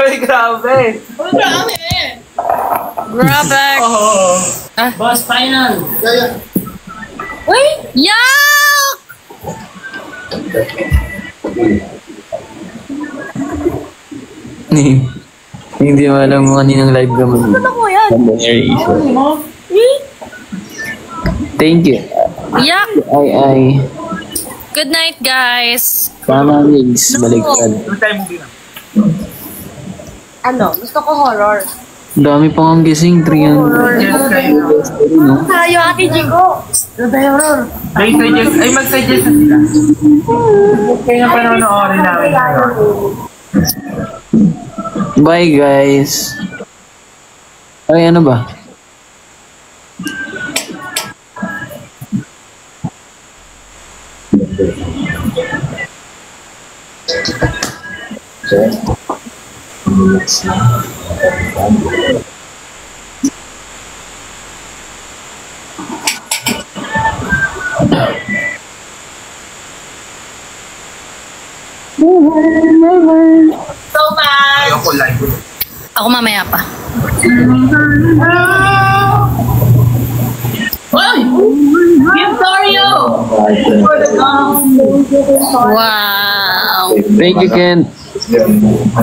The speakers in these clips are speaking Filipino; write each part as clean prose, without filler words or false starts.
Uy, grabe. Uy, grabe. Grabe. Oh. Boss, final. Uy! Yak! Hindi mo alam mo kaninang live ka mo. Ano ko yan? Thank you. Yak! Ay. Good night, guys. Tama, Migs. Baliktad. Yung time movie na. Ano? Gusto ko horror. Dami pang ang gising. 300. Yes, kayo. Tayo, Ate Jigo. May suggest, ay mag-suggest na sila. Kaya nga panonoorin namin. Bye, guys. Ay, ano ba? So much. Ayoko live. Ako mamaya pa. Uy! Victorio! Wow! Thank you, Ken.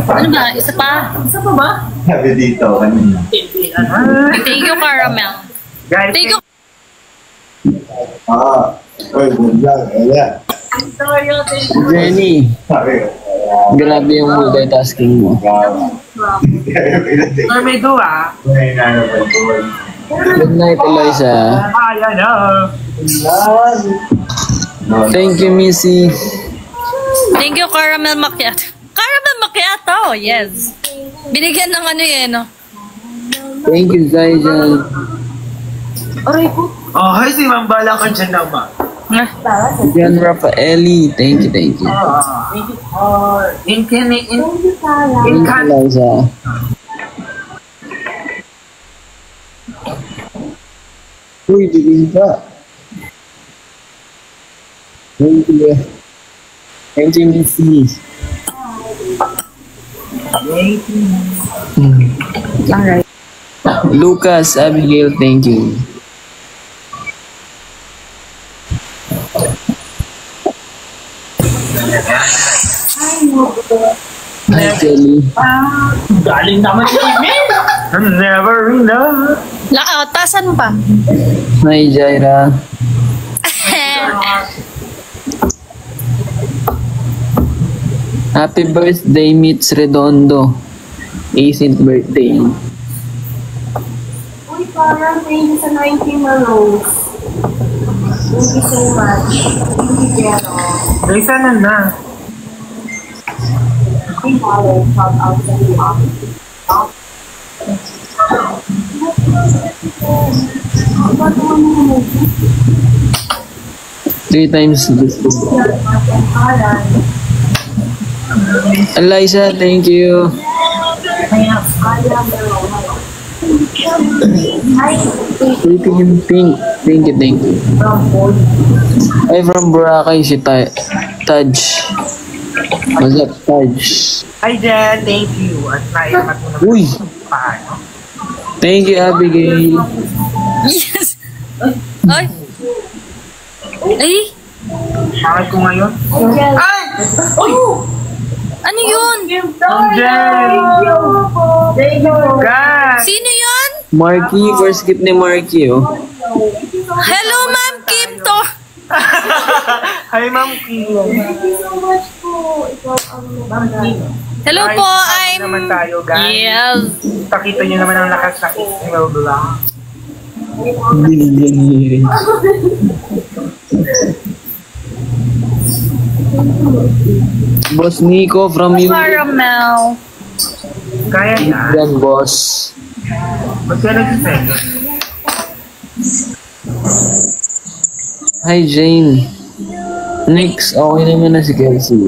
Ano ba? Isa pa? Isa pa ba? Sabi dito, kanina. Thank you, Caramel. Guys, Thank you. Uy, good lang. Ayan. Victorio, thank you. Jenny, Sabi ko. grabe yung multitasking mo. or may dua. May nanapal ko. Good night, Eliza. Ayan na. Thank you, Missy. Thank you, Caramel Macchiato. Caramel Macchiato! Yes. Binigyan ng ano yun, no? Thank you, Zaijan. Oh, hi si Ma'am Bala ka dyan naman. Jan Rafaeli. Thank you, thank you. In Thank you, Eliza. Uy, bigyan ka. Thank you. Thank you, Missy. Alright. Lucas, Abigail, thank you. Hi, Kelly. Galing naman sa email. I'm never enough. Tasan mo pa. Hi, Jaira. Happy birthday, Mitch Redondo. 18th birthday. Uy, parang thank you sa 90 na rose. Thank you so much. Thank you, Jero. May sana na. Ay, follow. Shout out sa iyo. Three times this. Eliza, thank you. Pretty in pink. Thank you, thank you. Ay, from Boracay si Taj. What's up, Taj? Hi Jen, thank you. At naiamat mo naman. Uy! Paano? Thank you, Abigail. Yes! Ay! Ay! Bakit ko ngayon? Ay! Uy! Ano yun? Jen! Thank you. God! Sino yun? Marky, first gift ni Marky, oh. Hello, Ma'am Kim to. Hi Ma'am Kim. Thank you so much po. Ikaw ang maganda. Hello Guys, po, kasama I'm... naman tayo, guys. Yes. Pakita nyo naman ang lakas ng email lang. Binigyan. Boss Nico from you. Caramel. Kaya yan. Yan, boss. Ba't ka nag-send? Hi, Jane. Nix, okay naman na si Kelsey.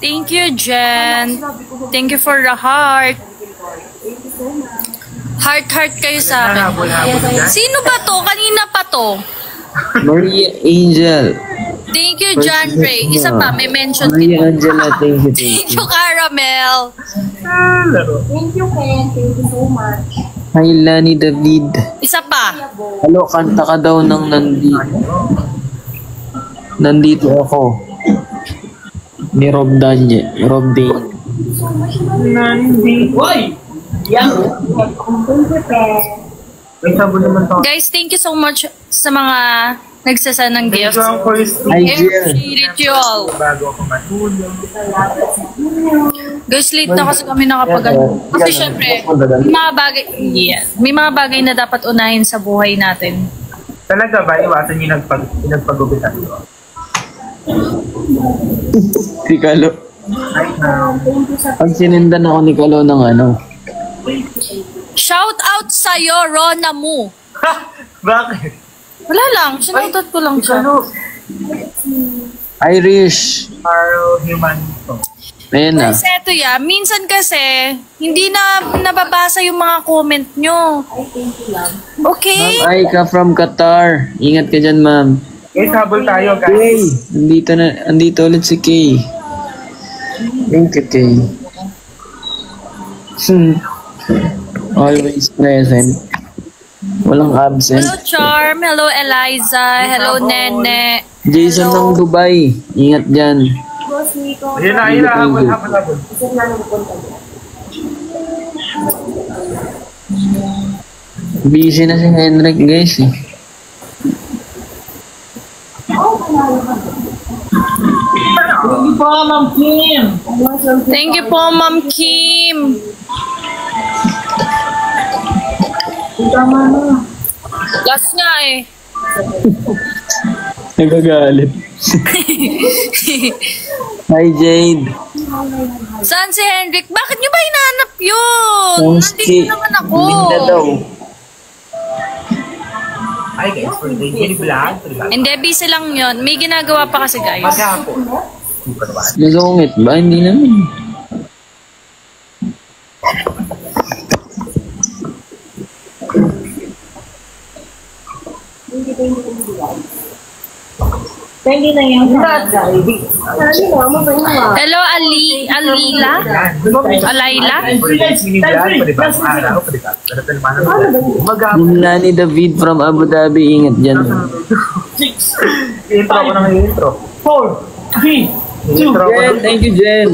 Thank you, Jen. Thank you for the heart. Heart kayo sa akin. Nahabol-habol dyan. Sino ba to? Kanina pa to. Maria Angel. Thank you, John Ray. Isa pa, may mention Ay, kita. Angela, thank you, thank Thank you. you, Caramel. Thank you, Ken. Thank you so much. Hi, Lani David. Isa pa. Hello, kanta ka daw ng nandito. Nandito ako. Ni Rob Danye. Rob Dane. Uy! Yan! Thank you, Ken. May sabon naman to. Guys, thank you so much sa mga nagsasend ng gifts. Ito ang first Hi, I Jill. appreciate you all. bago ako matulog. Guys, late na kasi kami nakapag Kasi syempre, may mga bagay na dapat unahin sa buhay natin. Talaga ba, iwasan yung nagpagupitan ko? Si Kalo. Right now. Pag sinindan ako ni Kalo ng ano. Shout out sa'yo, Rona Mu. Bakit? Wala lang, sinautat ko lang siya. Ano? Irish. Carl Humanito. Ayan na. Kasi eto ya, minsan kasi, hindi na nababasa yung mga comment nyo. Okay? Ma'am Aika from Qatar. Ingat ka dyan, ma'am. Eh, sabol tayo, Kay. guys. Andito ulit si Kay. Thank you, Kay. Always present. Walang absent. Hello, Charm. Hello, Eliza. Hello, Nene. Jason ng Dubai. Ingat dyan. Boss Nico. Ayun na, habol. Kasi namin pupunta dyan. Busy na si Henrik, guys. Eh. Thank you po, Ma'am Kim. Thank you po, Ma'am Kim. Last nga eh. Nagagalit. Hi, Jade. Saan si Henrik? Bakit nyo ba hinahanap yun? Tomski. Nandito naman ako. Linda daw. Hi, guys. For the daily vlog. Hindi, busy lang yun. May ginagawa pa kasi, guys. Maghapon. Nasungit ba? Hindi naman. Pwede na yan. Sabi na, mabay mo. Hello, Alila? Alayla? For the mini vlog, pwede ba? Araw, pwede ba? Maghapon. Yung Lani David from Abu Dhabi. Ingat dyan. 6, Intro ko ng intro. 4, 3, 2, Intro ko Jen, ng thank you, Jen.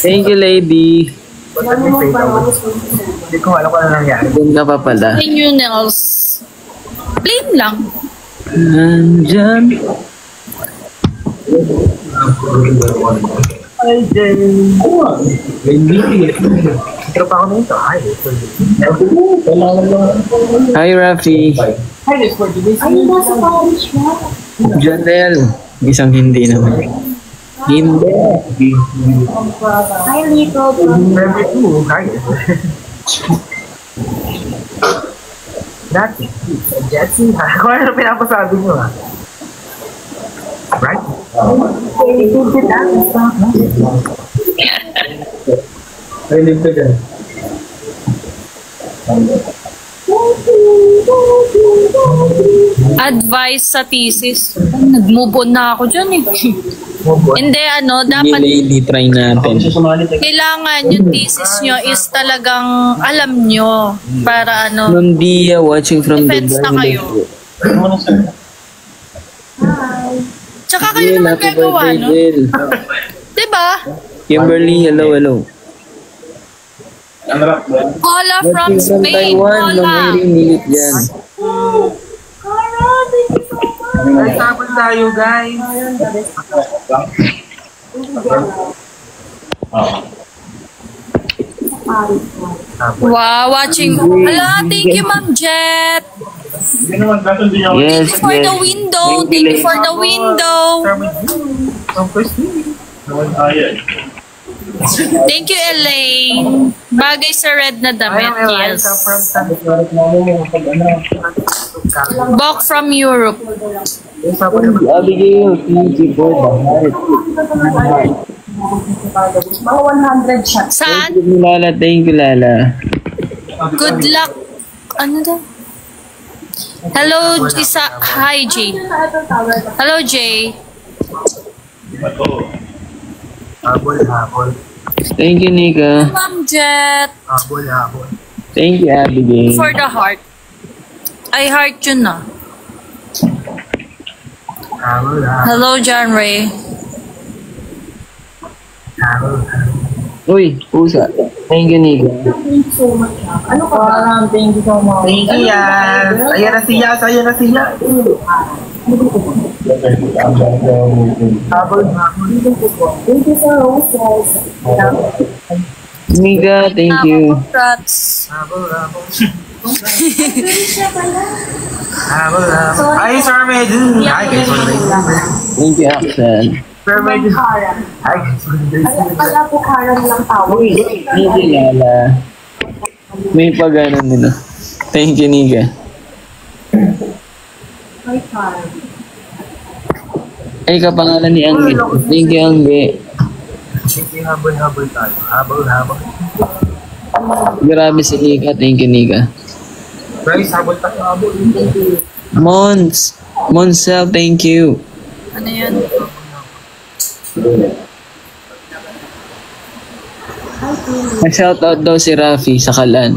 Thank you, lady. Hindi ko alam kung ano nangyari. Doon ka pa pala. Hey, new nails. Plain lang. Nandyan. Hi, Jen. Intro pa ako nito. Hi. Hi, Rafi. Hi, guys, for today's Ay, nasa Paris na. Janelle. Isang hindi naman. Hindi. Hi, Nico. Number 2. Hi. Dati. Jessie. Kung ano pinapasabi nyo ha. Right? Ay, libre ka. Advice sa thesis. Nag-move on na ako dyan eh. Hindi, ano, Hindi, dapat lady, try natin. kailangan yung thesis nyo is talagang alam nyo para ano, Nundia watching from defense na Dubai. kayo. Tsaka kayo Jill, naman happy gagawa, birthday, no? Jill. Diba? Kimberly, hello, hello. Paula from Watching from Spain. Taiwan, Paula. Mangiri, nilit dyan. Ay, tapos tayo, guys. Wow, watching. Hala, thank you, Ma'am Jet. Thank Yes, you for yes. the window. Thank you for the window. From first meeting. Thank you, Elaine. Bagay sa red na damit, yes. Bok from Europe. Abigail, thank you for the heart. Mga 100 shots. Saan? Thank you, Lala. Thank you, Lala. Good luck Ano daw? Hello, isa. Hi, Jay. Hello, Jay. Thank you, Nika. Ma'am Jet. Thank you, Abigail. For the heart. Ay, heart yun na. Hello, John Ray. Uy, pusa. Thank you, Nika. Thank you so much. Ano ka ba? Parang thank you so much. Thank you, Yas. Ayan na si Yas. Ayan na si Yas. Thank you for roses. Nika, thank you. Congrats. Siya pala. Ay, Sir Medu. Ay, kay Sir Medu. Thank you, Axel. Sir Medu. Karan. Ay, kay Sir Medu. Wala po karan lang tawag. Thank you, Lala. May pag-ano nila. Thank you, Nika. May karan. Ay, kapangalan ni Angge. Thank you, Angge. Habol tayo. Habol. Grabe si Nika. Thank you, Nika. Guys, habol tayo. Monsel, thank you. Ano yan? Shoutout daw si Rafi sa Kalan.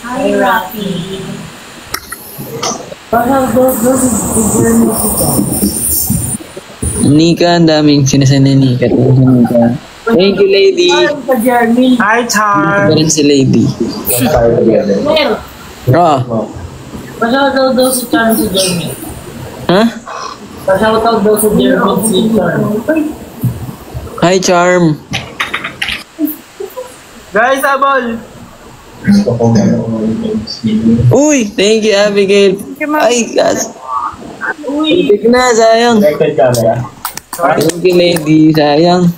Hi, Rafi. Nika, ang daming sinasan ni Nika. Thank you, Nika. Thank you, lady. Sa Jeremy. Hi, Char. Ika rin si lady. Mer, Oh. pa-shoutout daw si Charm si Jeremy. Ha? Pa-shoutout daw si Jeremy si Charm. Hi, Charm. Guys, habol. Uy, thank you, Abigail. Ay, gas. Uy, na, sayang. Thank you, lady. Sayang.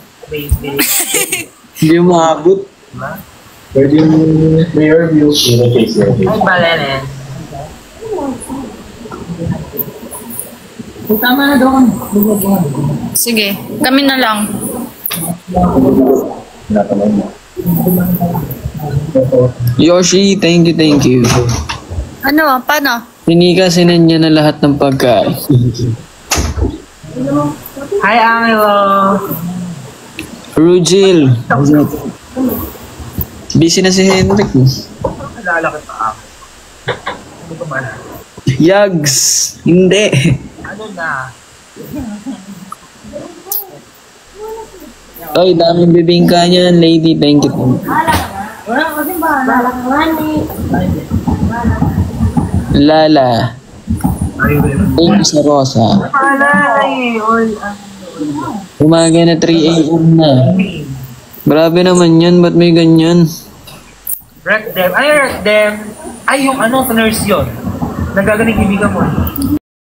Hindi maabot. Pwede yung player view. Ay, balenen. Tama na daw kami. Sige, kami na lang. Yoshi, thank you. Ano? Paano? Si Nika, sinan niya na lahat ng pagkain. Hi, Angelo. Rugil. Busy na si Henrik. Lalaki pa ako. Ano ba man? Yags. Hindi. Ano na? Oy, daming bibingka niyan, lady. Thank you. Wala kasi ba? Nalakangani. Lala. Thank you sa Rosa. Ay, oy. Umaga na 3 a.m. na. Grabe naman yun. Ba't may ganyan? Rec dem. Ay, rec dem. Ay, yung ano, sa nurse yun. Nagagaling ibigan mo.